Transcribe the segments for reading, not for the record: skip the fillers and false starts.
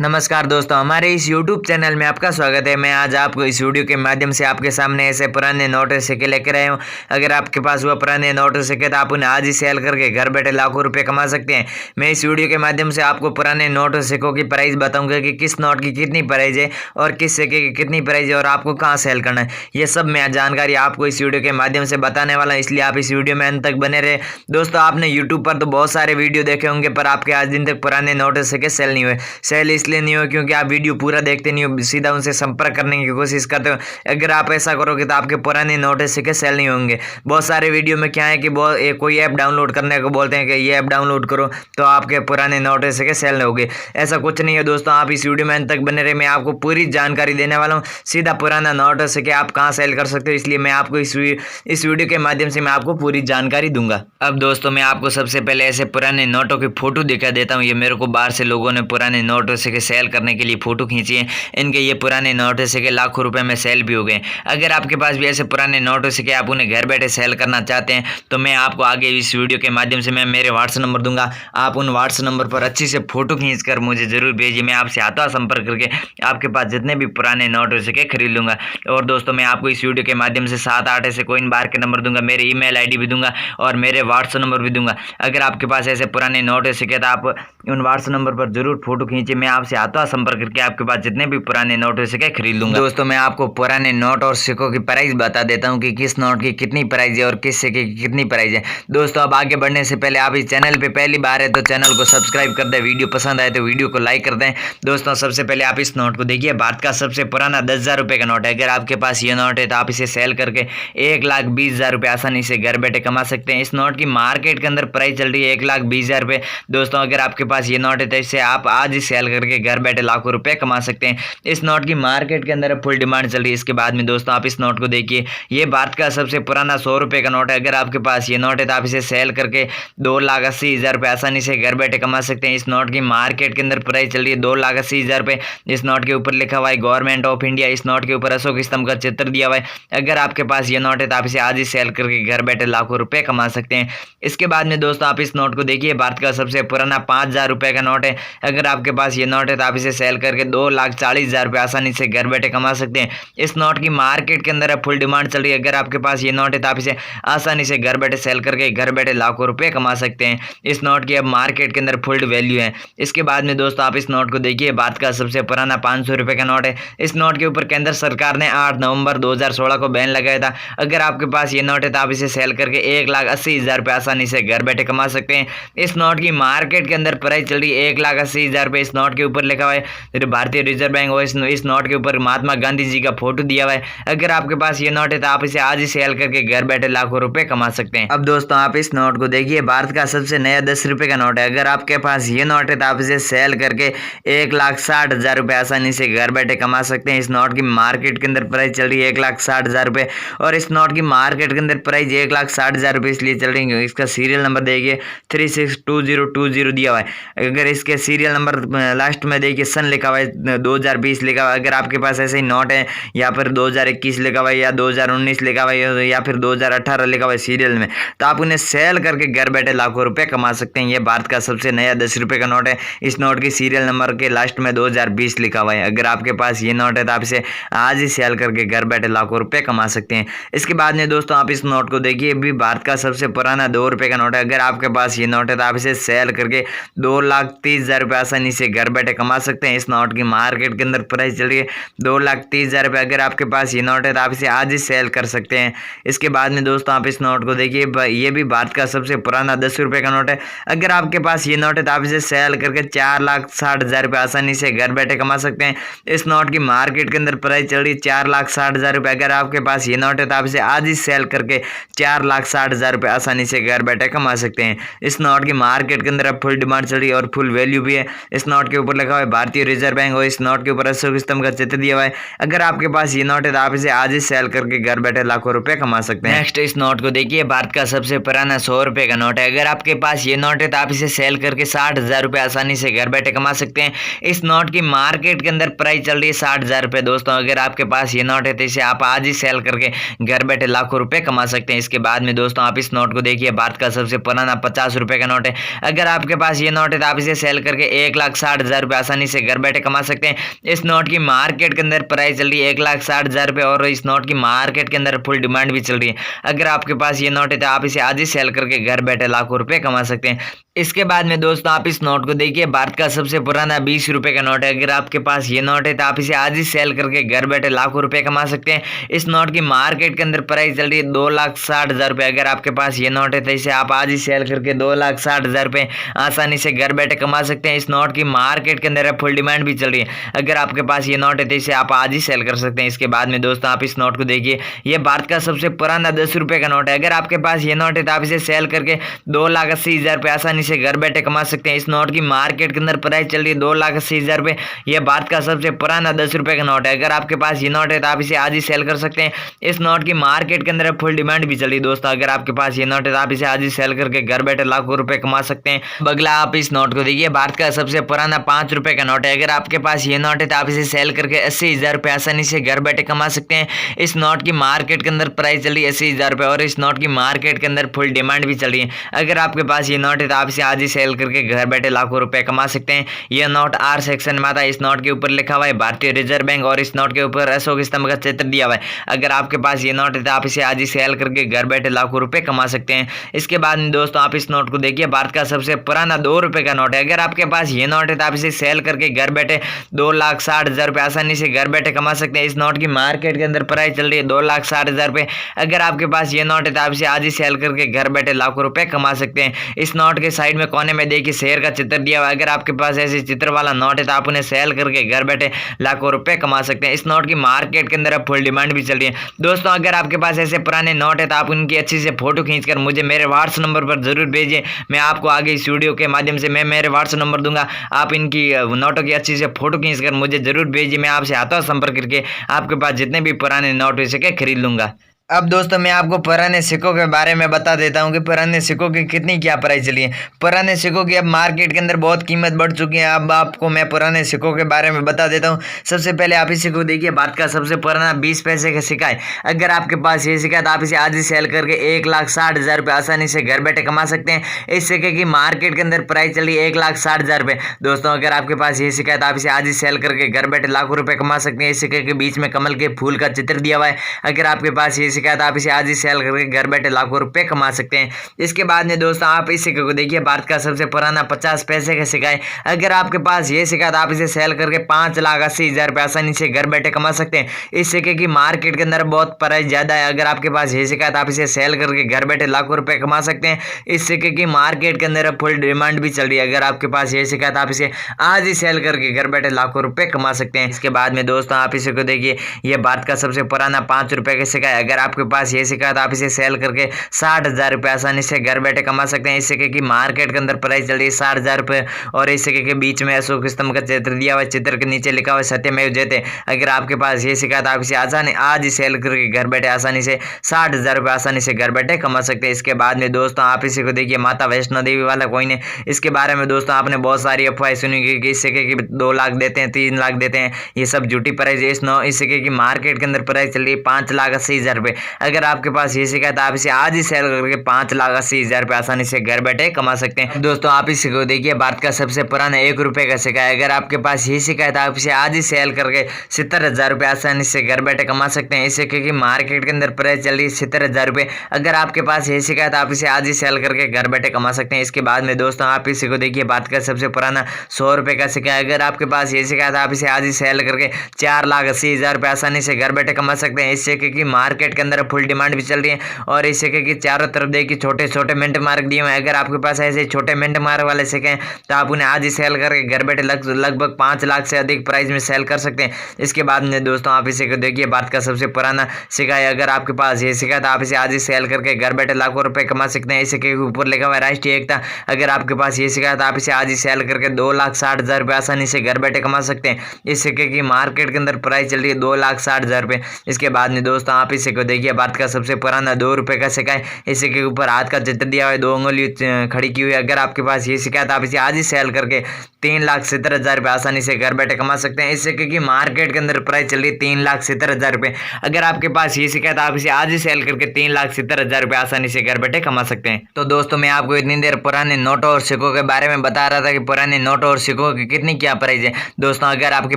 नमस्कार दोस्तों, हमारे इस YouTube चैनल में आपका स्वागत है। मैं आज आपको इस वीडियो के माध्यम से आपके सामने ऐसे पुराने नोट और सिक्के लेकर आया हूँ। अगर आपके पास वह पुराने नोट और सिक्के तो आप उन्हें आज ही सेल करके घर बैठे लाखों रुपए कमा सकते हैं। मैं इस वीडियो के माध्यम से आपको पुराने नोट और सिक्कों की प्राइस बताऊंगा कि किस नोट की कितनी प्राइस है और किस सिक्के की कितनी प्राइस है और आपको कहाँ सेल करना है। ये सब मैं जानकारी आपको इस वीडियो के माध्यम से बताने वाला हूँ, इसलिए आप इस वीडियो में अंत तक बने रहे। दोस्तों, आपने यूट्यूब पर तो बहुत सारे वीडियो देखे होंगे, पर आपके आज दिन तक पुराने नोट और सिक्के सेल नहीं हुए। सेल इसलिए नहीं हुए क्योंकि आप वीडियो पूरा देखते नहीं हो, सीधा उनसे संपर्क करने की कोशिश करते हो। अगर आप ऐसा करोगे तो आपके पुराने नोट सिक्के सेल नहीं होंगे। बहुत सारे वीडियो में क्या है कि कोई ऐप डाउनलोड करने को बोलते हैं कि ये ऐप डाउनलोड करो तो आपके पुराने नोट सिक्के सेल नहीं होंगे। ऐसा कुछ नहीं है दोस्तों, आप इस वीडियो में अंत तक बने रहे। मैं आपको पूरी जानकारी देने वाला हूँ, सीधा पुराना नोट सिक्के आप कहाँ सेल कर सकते हो, इसलिए मैं आपको इस वीडियो के माध्यम से मैं आपको पूरी जानकारी दूंगा। अब दोस्तों, मैं आपको सबसे पहले ऐसे पुराने नोटों की फोटो दिखा देता हूँ। ये मेरे को बाहर से लोगों ने पुराने नोट सिक्के सेल करने के लिए फोटो खींची है। इनके ये पुराने नोट सिक्के लाखों रुपए में सेल भी हो गए। अगर आपके पास भी ऐसे पुराने नोट सिक्के आप उन्हें घर बैठे सेल करना चाहते हैं तो मैं आपको आगे इस वीडियो के माध्यम से मैं मेरे व्हाट्सएप नंबर दूंगा। आप उन व्हाट्सएप नंबर पर अच्छी से फोटो खींचकर मुझे जरूर भेजिए। मैं आपसे आता संपर्क करके आपके पास जितने भी पुराने नोट सिक्के खरीद लूंगा। और दोस्तों, मैं आपको इस वीडियो के माध्यम से 7-8 ऐसे कोइन बार के नंबर दूंगा, मेरे ईमेल आईडी भी दूंगा और मेरे व्हाट्सएप नंबर भी दूंगा। अगर आपके पास ऐसे पुराने नोट सिक्के तो आप उन व्हाट्सएप नंबर पर जरूर फोटो खींचिए। मैं आपसे आता संपर्क करके आपके पास जितने भी पुराने नोट सिक्के खरीद लूंगा। दोस्तों, मैं आपको पुराने नोट और सिक्कों की प्राइस बता देता हूं कि किस नोट की कितनी प्राइस है और किस सिक्के की कितनी प्राइस है। दोस्तों, अब आगे बढ़ने से पहले आप इस चैनल पे पहली बार है तो चैनल को सब्सक्राइब कर दें, वीडियो पसंद आए तो वीडियो को लाइक कर दें। दोस्तों, सबसे पहले आप इस नोट को देखिए। भारत का सबसे पुराना 10,000 रुपये का नोट है। अगर आपके पास ये नोट है तो आप इसे सेल करके 1,20,000 रुपये आसानी से घर बैठे कमा सकते हैं। इस नोट की मार्केट के अंदर प्राइस चल रही है 1,20,000 रुपये। दोस्तों, अगर आपके पास ये नोट है तो इसे आप आज ही सेल करके घर बैठे लाखों रुपये कमा सकते हैं। इस नोट की मार्केट के अंदर फुल डिमांड चल रही है। इसके बाद में दोस्तों, आप इस नोट को देखिए। ये भारत का सबसे पुराना 100 रुपये का नोट है। अगर आपके पास ये नोट है तो आप इसे सेल करके 2,80,000 रुपये आसानी से घर बैठे कमा सकते हैं। इस नोट की मार्केट के अंदर प्राइस चल रही है 2,80,000 रुपये। इस नोट के ऊपर लिखा हुआ है गवर्नमेंट ऑफ इंडिया। इस नोट के ऊपर अशोक स्तंभ का चित्र दिया हुआ है। अगर आपके पास ये नोट है तो आप इसे आज ही सेल करके घर बैठे लाखों रुपये कमा सकते हैं। इसके बाद में दोस्तों, आप इस नोट को देखिए। भारत का सबसे पुराना 5,000 रुपये का नोट है। अगर आपके पास ये नोट है तो आप इसे सेल करके 2,40,000 रुपये आसानी से घर बैठे कमा सकते हैं। इस नोट की मार्केट के अंदर फुल डिमांड चल रही है। अगर आपके पास ये नोट है तो आप इसे आसानी से घर बैठे सेल करके घर बैठे लाखों रुपए कमा सकते हैं। इस नोट की अब मार्केट के अंदर फुल वैल्यू है। इसके बाद में दोस्तों, आप इस नोट को देखिए। भारत का सबसे पुराना 500 रुपये का नोट है। इस नोट के ऊपर केंद्र सरकार ने 8 नवंबर 2016 को बैन लगाया था। अगर आपके पास ये नोट है तो आप इसे सेल करके 1,80,000 रुपये आसानी से घर बैठे कमा सकते हैं। इस नोट की मार्केट के अंदर प्राइस चल रही है 1,80,000 रुपये। इस नोट के ऊपर लिखा हुआ है भारतीय रिजर्व बैंक और इस नोट के ऊपर महात्मा गांधी जी का फोटो दिया हुआ है। अगर आपके पास ये नोट है तो आप इसे आज ही सेल करके घर बैठे लाखों रुपए कमा सकते हैं। अब दोस्तों, आप इस नोट को देखिए। भारत का सबसे नया 10 रुपये का नोट है। अगर आपके पास ये नोट है तो आप इसे सेल करके 1,60,000 रुपये आसानी से घर बैठे कमा सकते हैं। इस नोट की मार्केट के अंदर प्राइस चल रही है 1,60,000 रुपये और इस नोट की मार्केट के अंदर प्राइस 1,60,000 रुपये इसलिए चल रही है। इसका सीरियल नंबर देखिए 362020 दिया हुआ है। अगर इसके सीरियल नंबर लास्ट में देखिए सन लिखा हुआ है 2020 लिखा हुआ है। अगर आपके पास ऐसे ही नोट है या फिर 2021 लिखा हुआ है या 2019 लिखा हुआ है या फिर 2018 लिखा हुआ है सीरियल में, तो आप उन्हें सेल करके घर बैठे लाखों रुपए कमा सकते हैं। ये भारत का सबसे नया 10 रुपये का नोट है। इस नोट की सीरियल नंबर के लास्ट में 2020 लिखा हुआ है। अगर आपके पास ये नोट है तो आप इसे आज ही सेल करके घर बैठे लाखों रुपए कमा सकते हैं। इसके बाद में दोस्तों, आप इस नोट को देखिए। भी भारत का सबसे पुराना 2 रुपये का नोट है। अगर आपके पास ये नोट है तो आप इसे सेल करके 2,30,000 रुपये आसानी से घर बैठे कमा सकते हैं। इस नोट की मार्केट के अंदर प्राइस चल रही है 2,30,000 रुपये। अगर आपके पास ये नोट है तो आप इसे आज ही सेल कर सकते हैं। इसके बाद में दोस्तों, आप इस नोट को देखिए। ये भी भारत का सबसे पुराना 10 रुपये का नोट है। अगर आपके पास ये नोट है तो आप इसे सेल करके 4,60,000 रुपये आसानी से घर बैठे कमा सकते हैं। इस नोट की मार्केट के अंदर प्राइस चल रही है 4,60,000 रुपये। अगर आपके पास ये नोट है तो आप इसे आज ही सेल करके 4,60,000 रुपये आसानी से घर बैठे कमा सकते हैं। इस नोट की मार्केट के अंदर अब फुल डिमांड चल रही है और फुल वैल्यू भी है। इस नोट के ऊपर लिखा हुआ है भारतीय रिजर्व बैंक और इस नोट के ऊपर अशोक स्तंभ का चित्र दिया हुआ है। अगर आपके पास ये नोट है तो आप इसे आज ही सेल करके घर बैठे लाखों रुपए कमा सकते हैं। नेक्स्ट, इस नोट को देखिए। भारत का सबसे पुराना 100 रुपये का नोट है। अगर आपके पास ये नोट है तो आप इसे सेल करके 60,000 रुपये आसानी से घर बैठे कमा सकते हैं। इस नोट की मार्केट के अंदर प्राइस चल रही है 60,000 रुपये। दोस्तों, अगर आपके पास ये नोट है तो इसे आप आज ही सेल करके घर बैठे लाखों रुपए कमा सकते हैं। इसके बाद में दोस्तों, आप इस नोट को देखिए। भारत का सबसे पुराना 50 रुपये का नोट है। अगर आपके पास ये नोट है तो आप इसे सेल करके 1,60,000 रुपये आसानी से घर बैठे कमा सकते हैं। इस नोट की मार्केट के अंदर प्राइस चल रही है 1,60,000 रुपये और इस नोट की मार्केट के अंदर फुल डिमांड भी चल रही है। अगर आपके पास ये नोट है तो आप इसे आज ही सेल करके घर बैठे लाखों रुपए कमा सकते हैं। इसके बाद में दोस्तों आप इस नोट को देखिए, भारत का सबसे पुराना 20 रुपए का नोट है। अगर आपके पास ये नोट है तो आप इसे आज ही सेल करके घर बैठे लाखों रुपए कमा सकते हैं। इस नोट की मार्केट के अंदर प्राइस चल रही है 2,60,000 रुपये। अगर आपके पास ये नोट है तो इसे आप आज ही सेल करके 2,60,000 रुपये आसानी से घर बैठे कमा सकते हैं। इस नोट की मार्केट के अंदर फुल डिमांड भी चल रही है। अगर आपके पास ये नोट है तो इसे आप आज ही सेल कर सकते हैं। इसके बाद में दोस्तों आप इस नोट को देखिए, ये भारत का सबसे पुराना 10 रुपये का नोट है। अगर आपके पास ये नोट है तो आप इसे सेल करके 2,80,000 रुपये आसानी से घर बैठे कमा सकते हैं। इस नोट की मार्केट के अंदर प्राइस चल रही है 2,80,000 रुपये। यह भारत का सबसे पुराना 10 रुपये का नोट है। अगर आपके पास ये नोट है तो आप इसे आज ही सेल कर सकते हैं। इस नोट की मार्केट के अंदर फुल डिमांड भी चल रही है। दोस्तों अगर आपके पास ये नोट है तो आप इसे आज ही सेल करके घर बैठे लाखों रुपए कमा सकते हैं। अगला आप इस नोट को देखिए, भारत का सबसे पुराना 5 रुपये का नोट है। अगर आपके पास ये नोट है तो आप इसे सेल करके 80,000 रुपये आसानी से घर बैठे कमा सकते हैं। इस नोट की मार्केट के अंदर प्राइस चल रही है 80,000 रुपये और इस नोट की मार्केट के अंदर फुल डिमांड भी चल रही है। अगर आपके पास ये नोट है तो आप इसे आज ही सेल करके घर बैठे लाखों रुपए कमा सकते हैं। यह नोट आर सेक्शन में आता है। इस नोट के ऊपर लिखा हुआ है भारतीय रिजर्व बैंक और इस नोट के ऊपर अशोक स्तंभ का चित्र दिया हुआ है। अगर आपके पास ये नोट है तो आप इसे आज ही सेल करके घर बैठे लाखों रुपए कमा सकते हैं। इसके बाद में दोस्तों आप इस नोट को देखिए, भारत का सबसे पुराना 2 रुपये का नोट है। अगर आपके पास ये नोट है तो आप इसे सेल करके घर बैठे 2,60,000 रुपये आसानी से घर बैठे कमा सकते हैं। इस नोट की मार्केट के अंदर प्राइस चल रही है 2,60,000 रुपये। अगर आपके पास ये नोट है तो आप इसे आज ही सेल करके घर बैठे लाखों रुपए कमा सकते हैं। इस नोट के साइड में कोने में देखिए शेर का चित्र दिया हुआ है। अगर आपके पास ऐसे चित्र वाला नोट है तो आप उन्हें सेल करके घर बैठे लाखों रुपए कमा सकते हैं। इस नोट की मार्केट के अंदर अब फुल डिमांड भी चल रही है। दोस्तों अगर आपके पास ऐसे पुराने नोट है तो आप उनकी अच्छी से फोटो खींचकर मुझे मेरे व्हाट्सएप नंबर पर जरूर भेजिए। मैं आपको आगे इस वीडियो के माध्यम से मैं मेरे व्हाट्सएप नंबर दूंगा। आप इनकी नोटों की अच्छी से फोटो खींचकर मुझे जरूर भेजिए। मैं आपसे हाथों संपर्क करके आपके पास जितने भी पुराने नोट हो सके खरीद लूंगा। अब दोस्तों मैं आपको पुराने सिक्कों के बारे में बता देता हूं कि पुराने सिक्कों की कितनी क्या प्राइस चली है। पुराने सिक्कों की अब मार्केट के अंदर बहुत कीमत बढ़ चुकी है। अब आपको मैं पुराने सिक्कों के बारे में बता देता हूं। सबसे पहले आप इस सिक्को देखिए, भारत का सबसे पुराना 20 पैसे का सिक्का है। अगर आपके पास ये सिक्का है तो आप इसे आज ही सेल करके 1,60,000 रुपये आसानी से घर बैठे कमा सकते हैं। इस सिक्के की मार्केट के अंदर प्राइस चल रही है 1,60,000 रुपये। दोस्तों अगर आपके पास ये सिक्का है तो आप इसे आज ही सेल करके घर बैठे लाखों रुपये कमा सकते हैं। इस सिक्के के बीच में कमल के फूल का चित्र दिया हुआ है। अगर आपके पास ये सिक्का है तो आप इसे आज ही सेल करके घर बैठे लाखों रुपए कमा सकते हैं। इसके बाद में दोस्तों आप इस सिक्के को देखिए, भारत का सबसे पुराना 50 पैसे का सिक्का है। अगर आपके पास ये सिक्का है तो आप इसे सेल करके 5,80,000 रुपये आसानी से घर बैठे कमा सकते हैं। इस सिक्के की मार्केट के अंदर बहुत प्राइस ज्यादा है। अगर आपके पास ये सिक्का है तो आप इसे सेल करके घर बैठे लाखों रुपए कमा सकते हैं। इस सिक्के की मार्केट के अंदर फुल डिमांड भी चल रही है। अगर आपके पास ये सिक्का है तो आप इसे आज ही सेल करके घर बैठे लाखों रुपए कमा सकते हैं। इसके बाद में दोस्तों आप इसे को देखिए, ये भारत का सबसे पुराना 5 रुपये का सिक्का है। अगर आपके पास ये सिक्का है तो आप इसे सेल करके 60,000 रुपये आसानी से घर बैठे कमा सकते हैं। इस सिक्के की मार्केट के अंदर प्राइस चल रही है 60,000 रुपये और इस सिक्के के बीच में अशोक स्तंभ का चित्र दिया हुआ है। चित्र के नीचे लिखा हुआ है सत्यमेव जयते। अगर आपके पास ये सिक्का है तो आप इसे आज ही सेल करके घर बैठे आसानी से 60,000 रुपये आसानी से घर बैठे कमा सकते हैं। इसके बाद में दोस्तों आप इसी को देखिए, माता वैष्णो देवी वाला कॉइन है। इसके बारे में दोस्तों आपने बहुत सारी अफवाहें सुनी कि इस सिक्के की 2 लाख देते हैं, 3 लाख देते हैं। ये सब झूठी प्राइस है। इस सिक्के की मार्केट के अंदर प्राइस चल रही है 5,80,000 रुपये। अगर आपके पास ये सिक्का है तो आप इसे आज ही सेल करके 5,80,000 रुपये आसानी से घर बैठे कमा सकते हैं। दोस्तों आप इसी को देखिए, भारत का सबसे पुराना 1 रुपये का सिक्का है। अगर आपके पास ये सिक्का है तो आप इसे आज ही सेल करके 70,000 रुपये आसानी से घर बैठे कमा सकते हैं। इस सिक्के की मार्केट के अंदर प्राइस चल रही है 70,000 रुपये। अगर आपके पास ये सिक्का है तो आप इसे आज ही सेल करके घर बैठे कमा सकते हैं। इसके बाद में दोस्तों आप इसी को देखिए, भारत का सबसे पुराना 100 रुपये का सिक्का है। अगर आपके पास ये सिक्का है तो आप इसे आज ही सेल करके 4,80,000 रुपये आसानी से घर बैठे कमा सकते हैं। इस सिक्के की मार्केट के अंदर फुल डिमांड भी चल रही है और इस सिक्के की चारों तरफ देखिए छोटे छोटे मिंट मार्क दिए हुए हैं। अगर आपके पास ऐसे छोटे मिंट मार्क वाले सिक्के हैं तो आप उन्हें आज ही सेल करके घर बैठे लगभग 5 लाख से अधिक प्राइस में सेल कर सकते हैं। इसके बाद में दोस्तों आप इसे को देखिए, भारत का सबसे पुराना सिक्का है। अगर आपके पास ये सिक्का है तो आप इसे आज ही सेल करके घर बैठे लाखों रुपए कमा सकते हैं। इस सिक्के के ऊपर लिखा हुआ है राष्ट्रीय एकता। अगर आपके पास ये सिक्का है तो आप इसे आज ही सेल करके 2,60,000 रुपये आसानी से घर बैठे कमा सकते हैं। इस सिक्के की मार्केट के अंदर प्राइस चल रही है 2,60,000 रुपये। इसके बाद में दोस्तों आप इसे को देखिए भारत का सबसे पुराना 2 रुपये का सिक्का है। इस सिक्के के ऊपर हाथ का चित्र दिया हुआ है, 2 उंगली खड़ी की हुई है। अगर आपके पास ये सिक्का है तो आप इसे आज ही सेल करके 3,70,000 रुपये आसानी से घर बैठे कमा सकते हैं। इस सिक्के की मार्केट के अंदर प्राइस चल रही है 3,70,000 रुपये। अगर आपके पास ये सिक्का है तो आप इसे आज ही सेल करके 3,70,000 रुपये आसानी से घर बैठे कमा सकते हैं। तो दोस्तों मैं आपको इतनी देर पुराने नोटों और सिक्कों के बारे में बता रहा था कि पुराने नोटों और सिक्कों की कितनी क्या प्राइस है। दोस्तों अगर आपके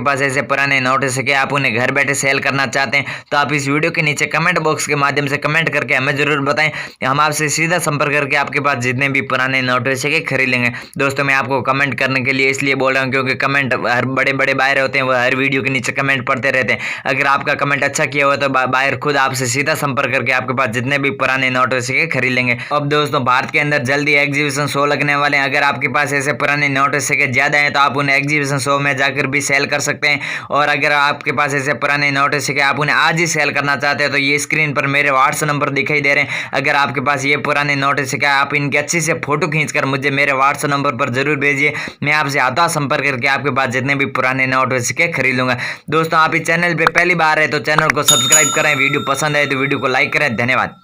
पास ऐसे पुराने नोट सिक्के आप उन्हें घर बैठे सेल करना चाहते हैं तो आप इस वीडियो के नीचे कमेंट बॉक्स के माध्यम से कमेंट करके हमें जरूर बताएं। हम आपसे सीधा संपर्क करके आपके पास जितने भी पुराने नोट सिक्के खरीद लेंगे। दोस्तों मैं आपको कमेंट करने के लिए इसलिए बोल रहा हूँ क्योंकि कमेंट हर बड़े बड़े बायर होते हैं, वो हर वीडियो के नीचे कमेंट पढ़ते रहते हैं। अगर आपका कमेंट अच्छा किया हुआ तो बायर खुद आपसे सीधा संपर्क करके आपके पास जितने भी पुराने नोट सिक्के खरीद लेंगे। अब दोस्तों भारत के अंदर जल्दी एग्जीबिशन शो लगने वाले हैं। अगर आपके पास ऐसे पुराने नोट सिक्के ज्यादा हैं तो आप उन्हें एग्जीबिशन शो में जाकर भी सेल कर सकते हैं। और अगर आपके पास ऐसे पुराने नोट सिक्के आप उन्हें आज ही सेल करना चाहते हैं तो ये स्क्रीन पर मेरे व्हाट्सएप नंबर दिखाई दे रहे हैं। अगर आपके पास ये पुराने नोट सिक्के आप इनकी अच्छी से फोटो खींचकर मुझे मेरे व्हाट्सएप नंबर पर जरूर भेजिए। मैं आपसे आता संपर्क करके आपके पास जितने भी पुराने नोट सिक्के खरीद लूंगा। दोस्तों आप इस चैनल पर पहली बार है तो चैनल को सब्सक्राइब करें, वीडियो पसंद आए तो वीडियो को लाइक करें। धन्यवाद।